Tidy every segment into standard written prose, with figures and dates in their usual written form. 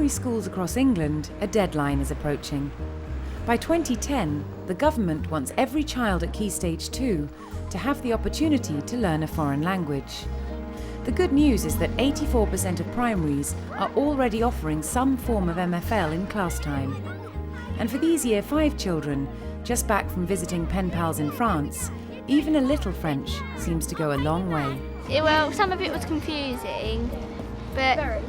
primary schools across England, a deadline is approaching. By 2010, the government wants every child at Key Stage 2 to have the opportunity to learn a foreign language. The good news is that 84% of primaries are already offering some form of MFL in class time. And for these Year 5 children, just back from visiting pen pals in France, even a little French seems to go a long way. Well, some of it was confusing, but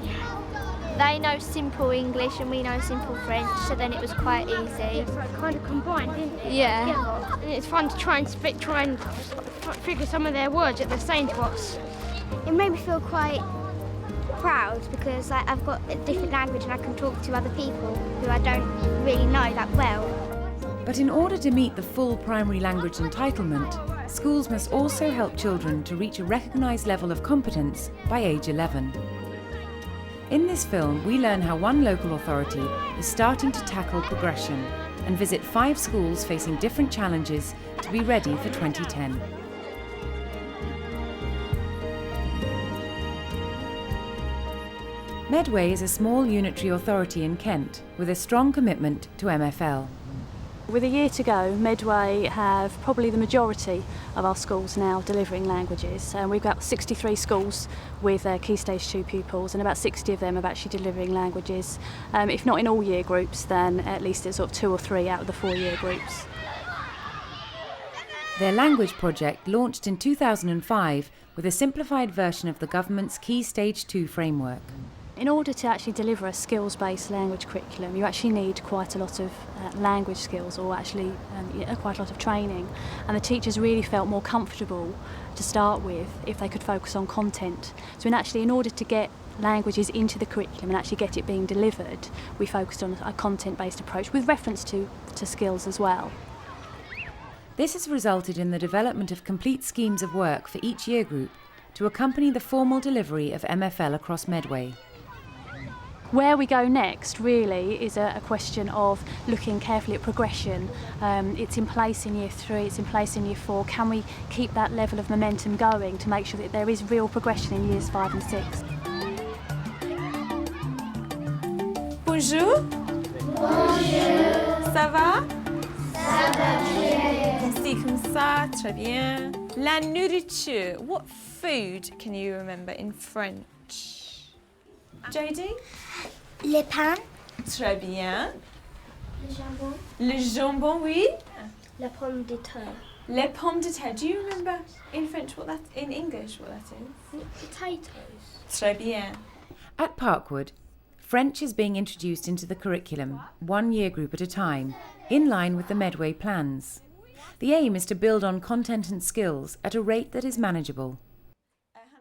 they know simple English and we know simple French, so then it was quite easy. It's like kind of combined, isn't it? Yeah. And it's fun to try and figure some of their words that they're saying to us. It made me feel quite proud because I've got a different language and I can talk to other people who I don't really know that well. But in order to meet the full primary language entitlement, schools must also help children to reach a recognised level of competence by age 11. In this film, we learn how one local authority is starting to tackle progression and visit 5 schools facing different challenges to be ready for 2010. Medway is a small unitary authority in Kent with a strong commitment to MFL. With a year to go, Medway have probably the majority of our schools now delivering languages. We've got 63 schools with Key Stage 2 pupils, and about 60 of them are actually delivering languages. If not in all year groups, then at least it's sort of 2 or 3 out of the 4 year groups. Their language project launched in 2005 with a simplified version of the government's Key Stage 2 framework. In order to actually deliver a skills-based language curriculum, you actually need quite a lot of language skills, or actually quite a lot of training. And the teachers really felt more comfortable to start with if they could focus on content. So in order to get languages into the curriculum and actually get it being delivered, we focused on a content-based approach with reference to skills as well. This has resulted in the development of complete schemes of work for each year group to accompany the formal delivery of MFL across Medway. Where we go next really is a question of looking carefully at progression. It's in place in Year 3, it's in place in Year 4. Can we keep that level of momentum going to make sure that there is real progression in Years 5 and 6? Bonjour. Bonjour. Ça va? Ça va bien. C'est comme ça, très bien. La nourriture. What food can you remember in French? Jodie? Les pains. Très bien. Le jambon. Le jambon, oui. La pomme de terre. Les pommes de terre. Do you remember in French in English what that is? Potatoes. Très bien. At Parkwood, French is being introduced into the curriculum, 1 year group at a time, in line with the Medway plans. The aim is to build on content and skills at a rate that is manageable.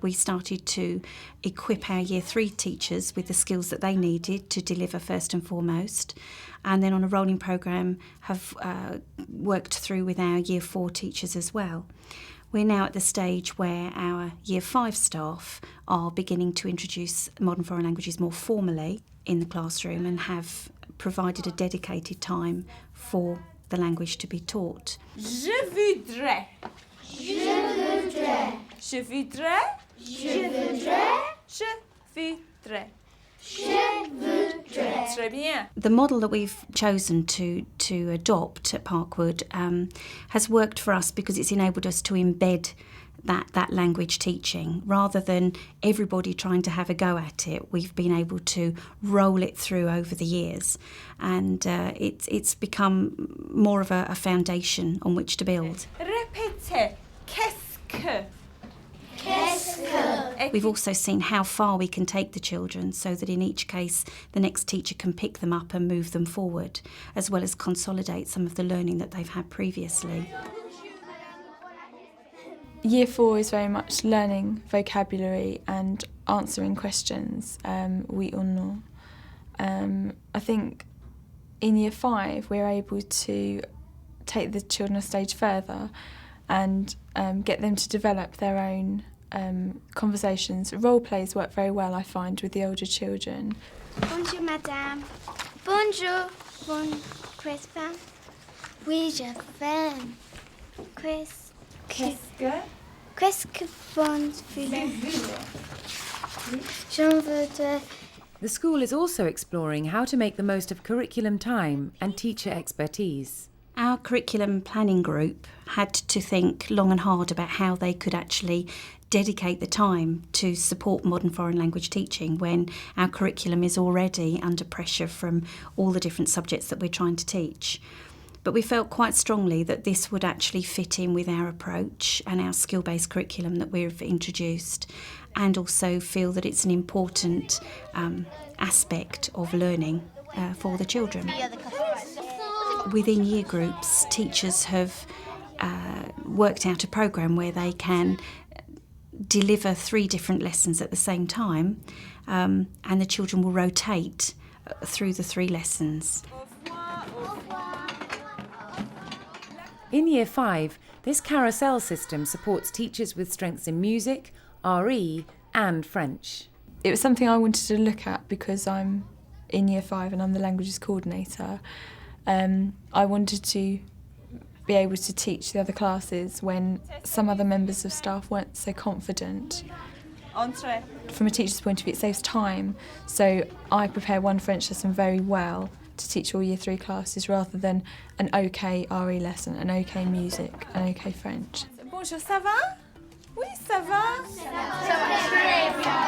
We started to equip our Year 3 teachers with the skills that they needed to deliver first and foremost, and then on a rolling programme have worked through with our Year 4 teachers as well. We're now at the stage where our Year 5 staff are beginning to introduce modern foreign languages more formally in the classroom and have provided a dedicated time for the language to be taught. Je voudrais. Je voudrais. Je voudrais. Je voudrais. Je voudrais. Je voudrais. Très bien. The model that we've chosen to adopt at Parkwood has worked for us because it's enabled us to embed that language teaching. Rather than everybody trying to have a go at it, we've been able to roll it through over the years, and it's become more of a foundation on which to build. Répétez. Qu'est-ce que? Qu'est-ce que? We've also seen how far we can take the children so that in each case the next teacher can pick them up and move them forward, as well as consolidate some of the learning that they've had previously. Year 4 is very much learning vocabulary and answering questions, oui or no. I think in Year 5 we're able to take the children a stage further and get them to develop their own conversations. Role plays work very well, I find, with the older children. Bonjour, madame. Bonjour. Bon, Chris fan? Oui, je fais. Chris. Qu'est-ce que? Qu'est-ce que bon voulez? J'en voudrais The school is also exploring how to make the most of curriculum time and teacher expertise. Our curriculum planning group had to think long and hard about how they could actually dedicate the time to support modern foreign language teaching when our curriculum is already under pressure from all the different subjects that we're trying to teach. But we felt quite strongly that this would actually fit in with our approach and our skill-based curriculum that we've introduced, and also feel that it's an important aspect of learning for the children. Within year groups, teachers have worked out a programme where they can deliver 3 different lessons at the same time, and the children will rotate through the 3 lessons. In Year 5, this carousel system supports teachers with strengths in music, RE and French. It was something I wanted to look at because I'm in Year 5 and I'm the languages coordinator. I wanted to be able to teach the other classes when some other members of staff weren't so confident. From a teacher's point of view, it saves time, so I prepare one French lesson very well to teach all Year 3 classes rather than an OK RE lesson, an OK music, an OK French. Bonjour, ça va? Oui, ça va?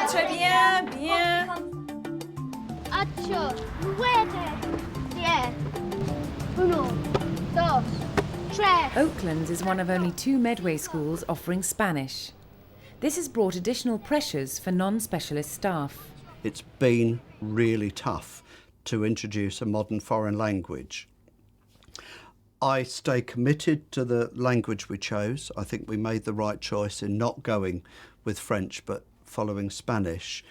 Très bien, bien. 8, 9, 10, 1, 2, 3. Oaklands is one of only 2 Medway schools offering Spanish. This has brought additional pressures for non-specialist staff. It's been really tough to introduce a modern foreign language. I stay committed to the language we chose. I think we made the right choice in not going with French but following Spanish.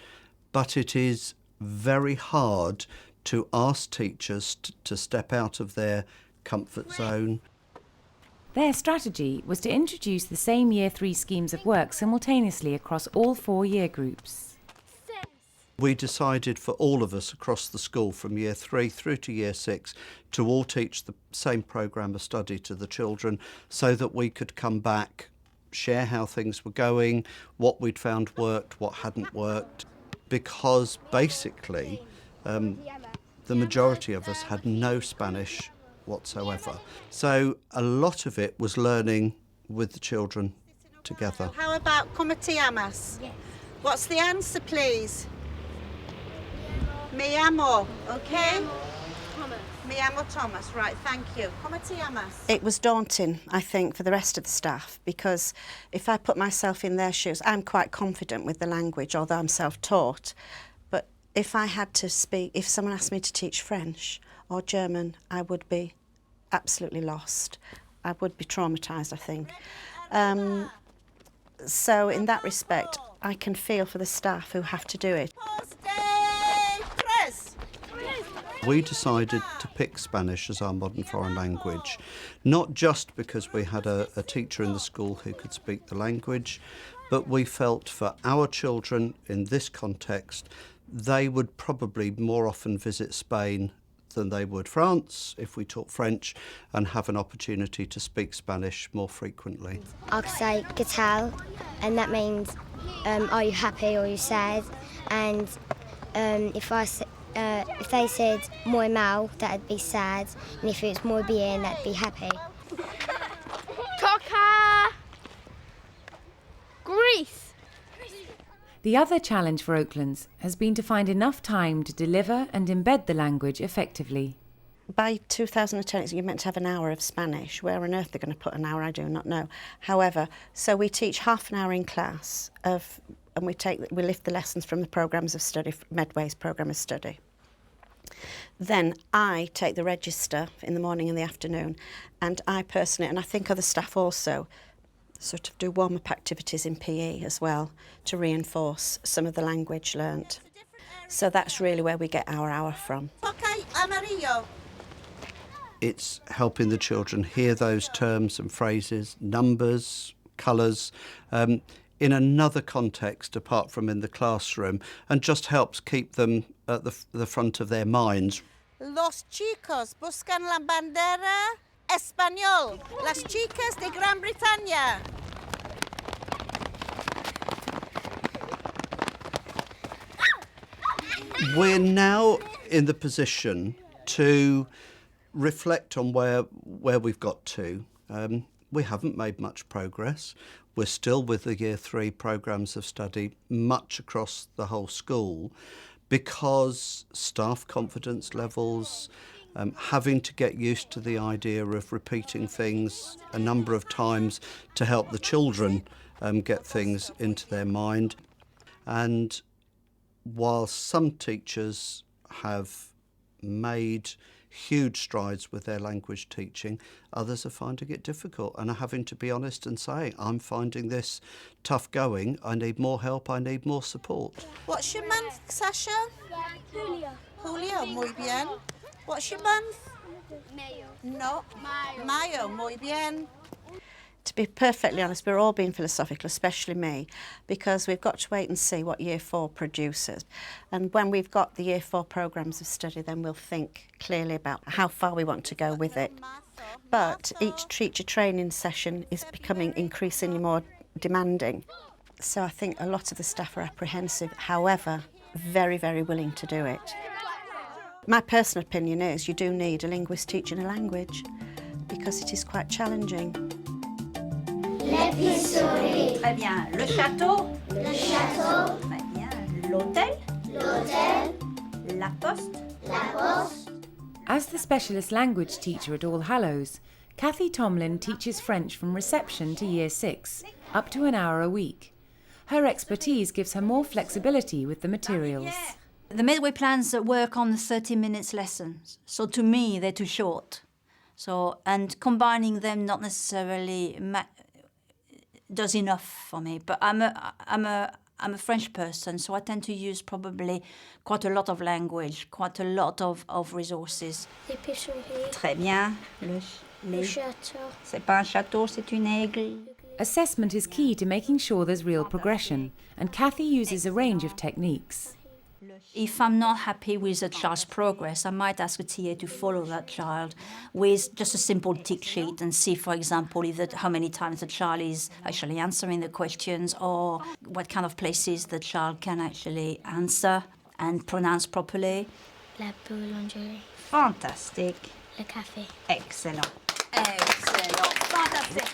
But it is very hard to ask teachers to step out of their comfort zone. Their strategy was to introduce the same Year 3 schemes of work simultaneously across all 4 year groups. We decided for all of us across the school from Year 3 through to Year 6 to all teach the same programme of study to the children so that we could come back, share how things were going, what we'd found worked, what hadn't worked, because basically the majority of us had no Spanish whatsoever. So a lot of it was learning with the children together. How about como te llamas? Yes. What's the answer, please? Me llamo, okay? Thomas. Me llamo Thomas, right, thank you. Como te llamas? It was daunting, I think, for the rest of the staff, because if I put myself in their shoes, I'm quite confident with the language, although I'm self-taught. But if I had to speak, if someone asked me to teach French or German, I would be absolutely lost. I would be traumatised, I think. So in that respect, I can feel for the staff who have to do it. We decided to pick Spanish as our modern foreign language, not just because we had a teacher in the school who could speak the language, but we felt for our children in this context, they would probably more often visit Spain than they would France if we taught French, and have an opportunity to speak Spanish more frequently. I'll say "¿Qué tal?" and that means are you happy or are you sad? And if they said muy mal, that'd be sad, and if it's muy bien, that'd be happy. Coca! Greece! The other challenge for Oaklands has been to find enough time to deliver and embed the language effectively. By 2010, you're meant to have an hour of Spanish. Where on earth they're going to put an hour, I do not know. However, so we teach half an hour in class, and we lift the lessons from the programmes of study, Medway's programme of study. Then I take the register in the morning and the afternoon, and I personally, and I think other staff also, sort of do warm-up activities in PE as well to reinforce some of the language learnt. So that's really where we get our hour from. It's helping the children hear those terms and phrases, numbers, colours, in another context apart from in the classroom, and just helps keep them at the front of their minds. Los chicos buscan la bandera español. Las chicas de Gran Bretaña. We're now in the position to reflect on where we've got to. We haven't made much progress. We're still with the Year 3 programmes of study much across the whole school because staff confidence levels, having to get used to the idea of repeating things a number of times to help the children get things into their mind. And while some teachers have made huge strides with their language teaching, others are finding it difficult and are having to be honest and say, I'm finding this tough going, I need more help, I need more support. What's your month, Sasha? Julio. Julio, muy bien. What's your month? Mayo. No. Mayo, muy bien. To be perfectly honest, we're all being philosophical, especially me, because we've got to wait and see what Year 4 produces. And when we've got the Year 4 programmes of study, then we'll think clearly about how far we want to go with it. But each teacher training session is becoming increasingly more demanding. So I think a lot of the staff are apprehensive, however, very, very willing to do it. My personal opinion is you do need a linguist teaching a language because it is quite challenging. L'épicerie. Très bien. Le château. Le château. Très bien. L'hôtel. L'hôtel. La poste. La poste. As the specialist language teacher at All Hallows, Kathy Tomlin teaches French from reception to Year 6, up to an hour a week. Her expertise gives her more flexibility with the materials. The midway plans work on 30 minutes lessons, so to me they're too short. So, and combining them not necessarily does enough for me. But I'm a French person, so I tend to use probably quite a lot of language, quite a lot of resources. L'épicerie. Très bien. Le château. C'est pas un château, c'est une aigle. Assessment is key to making sure there's real progression, and Kathy uses a range of techniques. If I'm not happy with a child's progress, I might ask a TA to follow that child with just a simple tick sheet and see, for example, how many times the child is actually answering the questions or what kind of places the child can actually answer and pronounce properly. La boulangerie. Fantastic. Le café. Excellent. Excellent. Fantastic.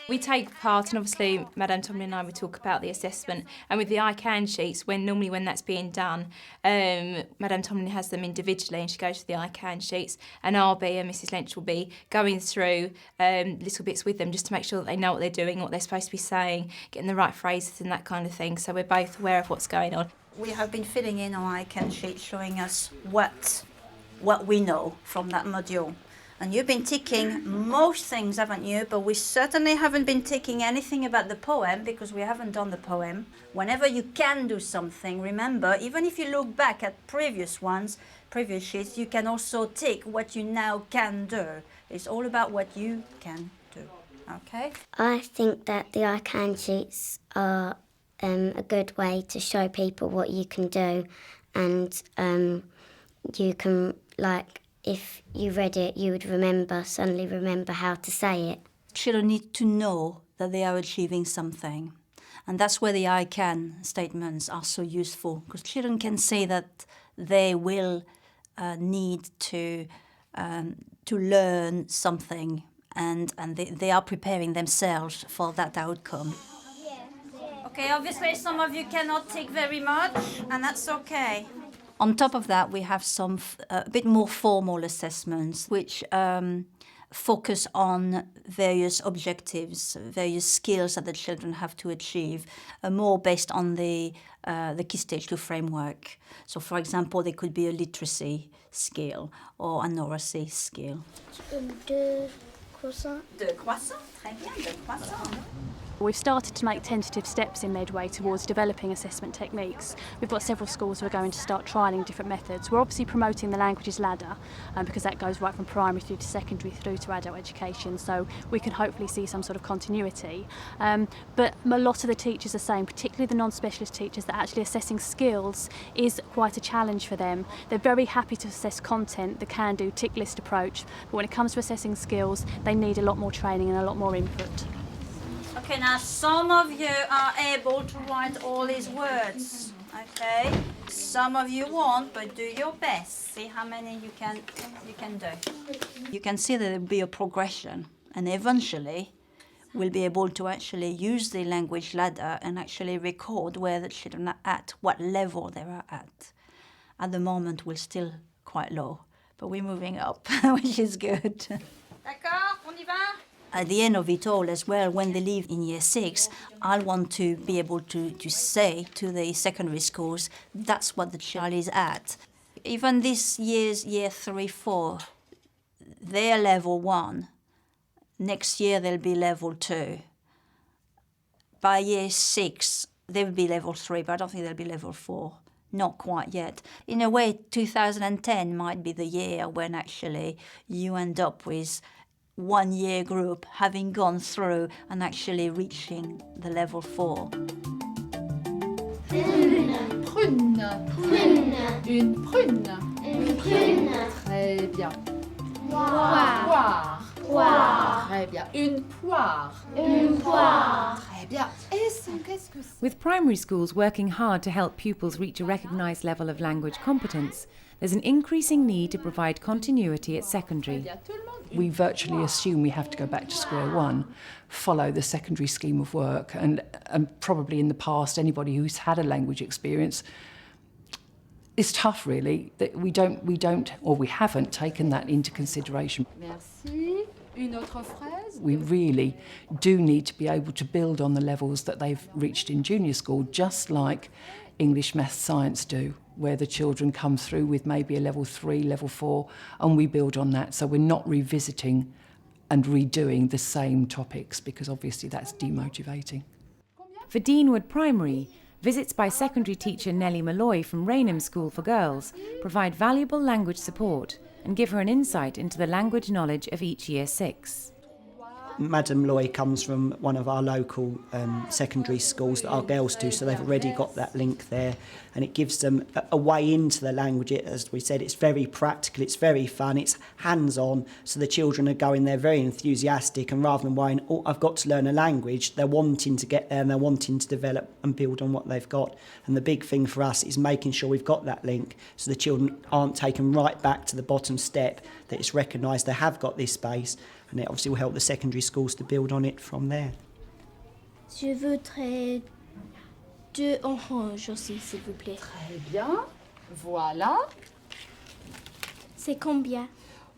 We take part, and obviously Madame Tomlin and I would talk about the assessment, and with the I can sheets, when that's being done, Madame Tomlin has them individually and she goes to the I can sheets, and I'll be, and Mrs Lynch will be going through little bits with them just to make sure that they know what they're doing, what they're supposed to be saying, getting the right phrases and that kind of thing, so we're both aware of what's going on. We have been filling in our I can sheet showing us what we know from that module. And you've been ticking most things, haven't you? But we certainly haven't been ticking anything about the poem because we haven't done the poem. Whenever you can do something, remember, even if you look back at previous sheets, you can also tick what you now can do. It's all about what you can do, okay? I think that the I can sheets are a good way to show people what you can do, and you can, like, if you read it, you would suddenly remember how to say it. Children need to know that they are achieving something. And that's where the I can statements are so useful, because children can say that they will need to learn something, and they are preparing themselves for that outcome. Okay, obviously some of you cannot tick very much, and that's okay. On top of that, we have some a bit more formal assessments, which focus on various objectives, various skills that the children have to achieve, more based on the Key Stage 2 framework. So, for example, there could be a literacy skill or a numeracy skill. Deux croissants. Deux croissants, très bien, deux croissants. We've started to make tentative steps in Medway towards developing assessment techniques. We've got several schools who are going to start trialling different methods. We're obviously promoting the languages ladder because that goes right from primary through to secondary through to adult education, so we can hopefully see some sort of continuity. But a lot of the teachers are saying, particularly the non-specialist teachers, that actually assessing skills is quite a challenge for them. They're very happy to assess content, the can-do tick list approach, but when it comes to assessing skills, they need a lot more training and a lot more input. Okay, now some of you are able to write all these words. Okay, some of you won't, but do your best. See how many you can do. You can see that there will be a progression, and eventually we'll be able to actually use the language ladder and actually record where the children are at, what level they are at. At the moment, we're still quite low, but we're moving up, which is good. D'accord, on y va? At the end of it all as well, when they leave in year 6, I want to be able to say to the secondary schools, that's what the child is at. Even this year's year 3, 4, they're level 1. Next year they'll be level 2. By year 6, they'll be level 3, but I don't think they'll be level 4. Not quite yet. In a way, 2010 might be the year when actually you end up with 1 year group having gone through and actually reaching the level 4. Prune. Une prune. Très bien. Poire. Très bien. Une poire. Très bien. Et ça, qu'est-ce que c'est? With primary schools working hard to help pupils reach a recognised level of language competence, there's an increasing need to provide continuity at secondary. We virtually assume we have to go back to square one, follow the secondary scheme of work, and probably in the past, anybody who's had a language experience, it's tough really that we haven't taken that into consideration. Merci. Une autre fraise. We really do need to be able to build on the levels that they've reached in junior school, just like English, Maths, Science do, where the children come through with maybe a level 3, level 4, and we build on that. So we're not revisiting and redoing the same topics, because obviously that's demotivating. For Deanwood Primary, visits by secondary teacher Nellie Malloy from Raynham School for Girls provide valuable language support and give her an insight into the language knowledge of each year 6. Madam Loy comes from one of our local secondary schools that our girls do, so they've already got that link there, and it gives them a way into the language. As we said, it's very practical, it's very fun, it's hands-on, so the children are going there very enthusiastic, and rather than worrying, oh, I've got to learn a language, they're wanting to get there and they're wanting to develop and build on what they've got. And the big thing for us is making sure we've got that link so the children aren't taken right back to the bottom step, that it's recognised they have got this space, and it obviously will help the secondary schools to build on it from there. Je voudrais 2 oranges aussi, s'il vous plaît. Très bien. Voilà. C'est combien?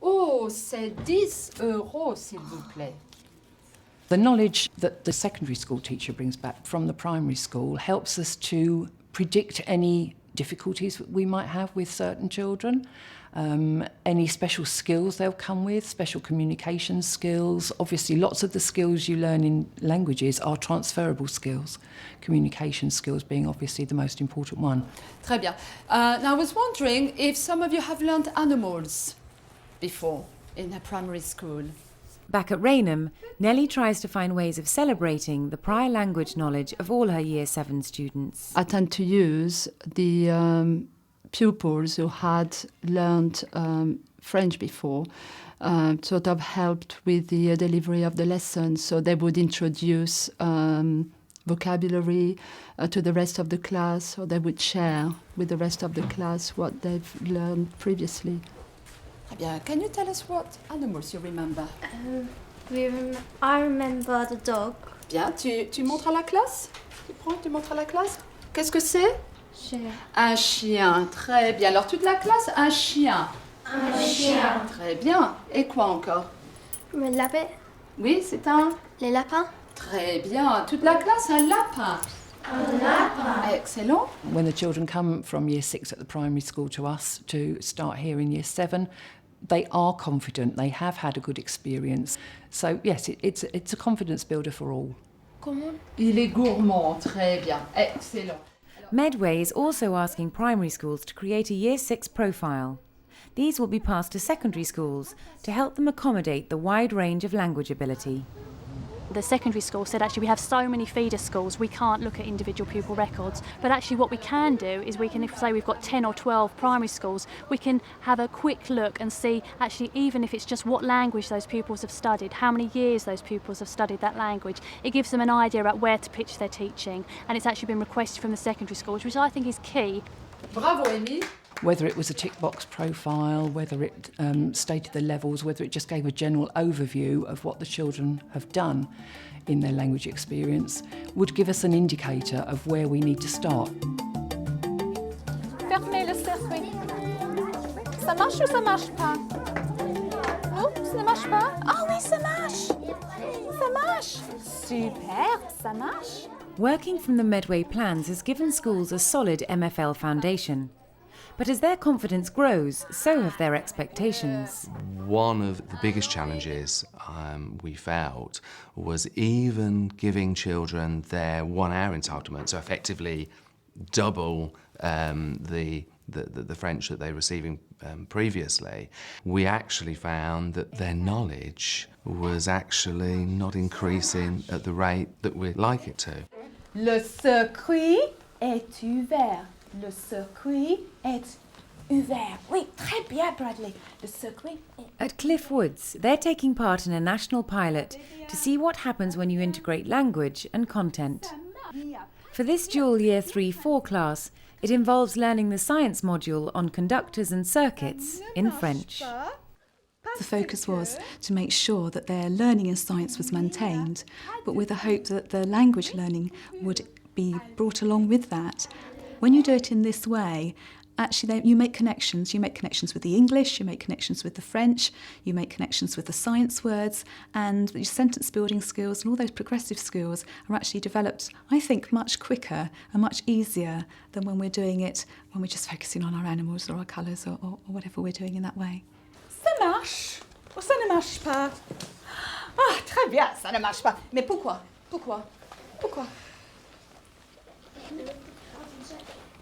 Oh, c'est 10 euros, s'il vous plaît. The knowledge that the secondary school teacher brings back from the primary school helps us to predict any difficulties that we might have with certain children, any special skills they'll come with, special communication skills. Obviously, lots of the skills you learn in languages are transferable skills, communication skills being obviously the most important one. Très bien. Now I was wondering if some of you have learned animals before in a primary school. Back at Raynham, Nellie tries to find ways of celebrating the prior language knowledge of all her Year 7 students. I tend to use the pupils who had learned French before, sort of helped with the delivery of the lessons. So they would introduce vocabulary to the rest of the class, or they would share with the rest of the class what they've learned previously. Très bien. Can you tell us what animals you remember? I remember the dog. Bien, tu montres à la classe? Tu montres à la classe? Qu'est-ce que c'est? Chien. Un chien, très bien. Alors toute la classe, un chien. Un chien. Très bien. Et quoi encore? Le lapin. Oui, c'est un... Les lapins. Très bien. Toute la classe, un lapin. Un lapin. Excellent. When the children come from Year 6 at the primary school to us to start here in Year 7, they are confident, they have had a good experience. So yes, it's a confidence builder for all. Comment? Il est gourmand, très bien. Excellent. Medway is also asking primary schools to create a Year 6 profile. These will be passed to secondary schools to help them accommodate the wide range of language ability. The secondary school said actually we have so many feeder schools we can't look at individual pupil records, but actually what we can do is we can, if say we've got 10 or 12 primary schools, we can have a quick look and see actually even if it's just what language those pupils have studied, how many years those pupils have studied that language. It gives them an idea about where to pitch their teaching, and it's actually been requested from the secondary schools, which I think is key. Bravo, Amy. Whether it was a tick box profile, whether it stated the levels, whether it just gave a general overview of what the children have done in their language experience, would give us an indicator of where we need to start. Fermez le circuit. Ça marche ou ça marche pas? Non, ça ne marche pas. Ah oui, ça marche. Ça marche. Super, ça marche. Working from the Medway plans has given schools a solid MFL foundation. But as their confidence grows, so have their expectations. One of the biggest challenges we felt was even giving children their 1 hour entitlement, so effectively double the French that they were receiving previously. We actually found that their knowledge was actually not increasing at the rate that we'd like it to. Le circuit est ouvert. Le circuit est ouvert. Oui, très bien, Bradley. Le circuit est... At Cliff Woods, they're taking part in a national pilot to see what happens when you integrate language and content. For this dual Year 3-4 class, it involves learning the science module on conductors and circuits in French. The focus was to make sure that their learning in science was maintained, but with the hope that the language learning would be brought along with that. When you do it in this way, actually you make connections. You make connections with the English, you make connections with the French, you make connections with the science words, and your sentence building skills and all those progressive skills are actually developed, I think, much quicker and much easier than when we're doing it, when we're just focusing on our animals or our colours or whatever we're doing in that way. Ça marche ou ça ne marche pas? Ah, très bien, ça ne marche pas. Mais pourquoi? Pourquoi? Pourquoi?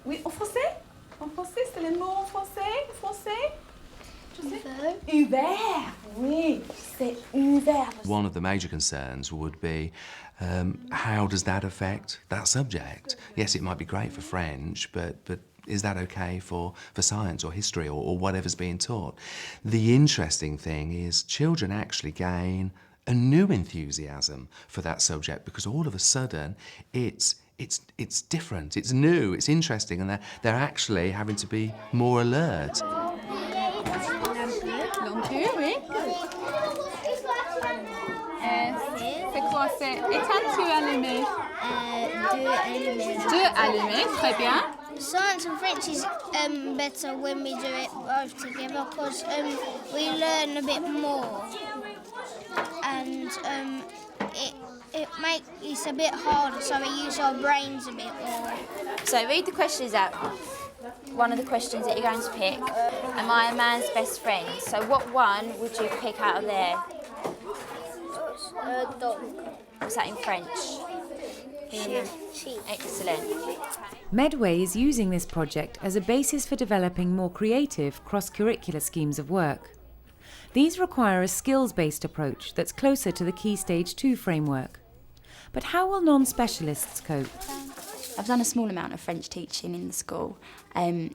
Oui, en français? En français, c'est le mot en français? Français? Ouvert. Oui, c'est ouvert. One of the major concerns would be how does that affect that subject? Yes, it might be great for French, but is that okay for science or history or whatever's being taught? The interesting thing is children actually gain a new enthusiasm for that subject because all of a sudden it's different, it's new, it's interesting, and they're actually having to be more alert. L'empire, oui. C'est quoi? C'est éteindre ou allumer? Deux allumés, très bien. Science and French is better when we do it both together because we learn a bit more and it's a bit harder, so we use our brains a bit more. So read the questions out. One of the questions that you're going to pick. Am I a man's best friend? So what one would you pick out of there? Dog. What's that in French? Sheep. Excellent. Medway is using this project as a basis for developing more creative cross-curricular schemes of work. These require a skills-based approach that's closer to the Key Stage 2 framework. But how will non-specialists cope? I've done a small amount of French teaching in the school, and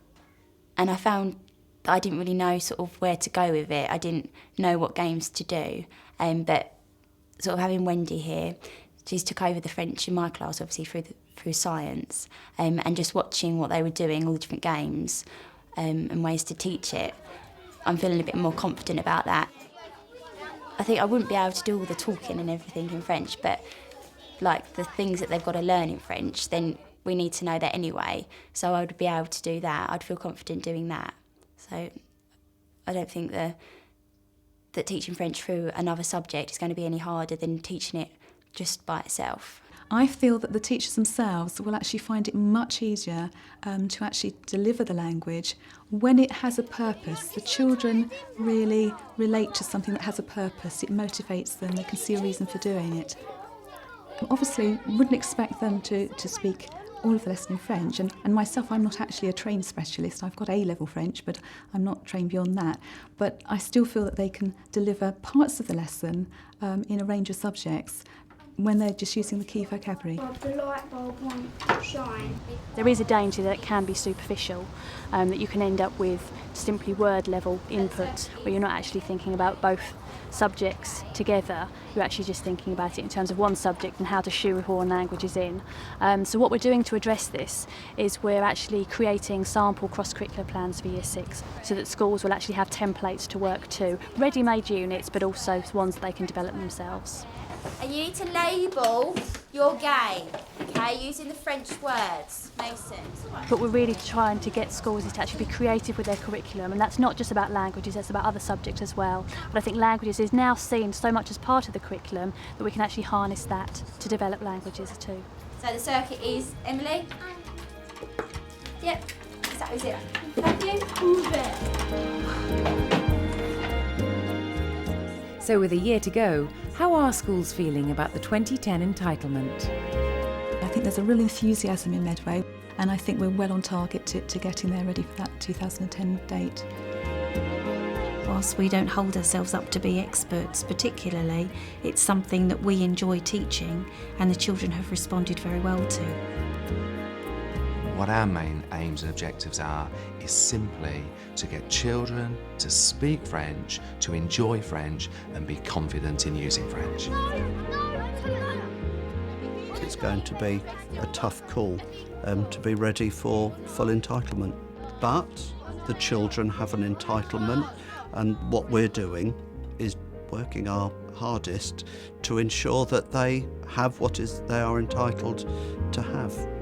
I found that I didn't really know sort of where to go with it. I didn't know what games to do, but sort of having Wendy here, she's took over the French in my class, obviously through science, and just watching what they were doing, all the different games, and ways to teach it. I'm feeling a bit more confident about that. I think I wouldn't be able to do all the talking and everything in French, but like the things that they've got to learn in French, then we need to know that anyway. So I would be able to do that. I'd feel confident doing that. So I don't think that teaching French through another subject is going to be any harder than teaching it just by itself. I feel that the teachers themselves will actually find it much easier to actually deliver the language when it has a purpose. The children really relate to something that has a purpose. It motivates them. They can see a reason for doing it. Obviously, wouldn't expect them to speak all of the lesson in French. And myself, I'm not actually a trained specialist. I've got A-level French, but I'm not trained beyond that. But I still feel that they can deliver parts of the lesson in a range of subjects when they're just using the key vocabulary. The light bulb won't shine. There is a danger that it can be superficial, that you can end up with simply word level input where you're not actually thinking about both subjects together, you're actually just thinking about it in terms of one subject and how to shoehorn languages in. So what we're doing to address this is we're actually creating sample cross-curricular plans for Year 6 so that schools will actually have templates to work to, ready-made units but also ones that they can develop themselves. And you need to label your game, okay, using the French words. Mason. But we're really trying to get schools to actually be creative with their curriculum, and that's not just about languages, that's about other subjects as well. But I think languages is now seen so much as part of the curriculum that we can actually harness that to develop languages too. So the circuit is Emily? Yep, that was it. Thank you. So with a year to go, how are schools feeling about the 2010 entitlement? I think there's a real enthusiasm in Medway, and I think we're well on target to getting there ready for that 2010 date. Whilst we don't hold ourselves up to be experts particularly, it's something that we enjoy teaching and the children have responded very well to. What our main aims and objectives are is simply to get children to speak French, to enjoy French and be confident in using French. It's going to be a tough call to be ready for full entitlement. But the children have an entitlement, and what we're doing is working our hardest to ensure that they have what they are entitled to have.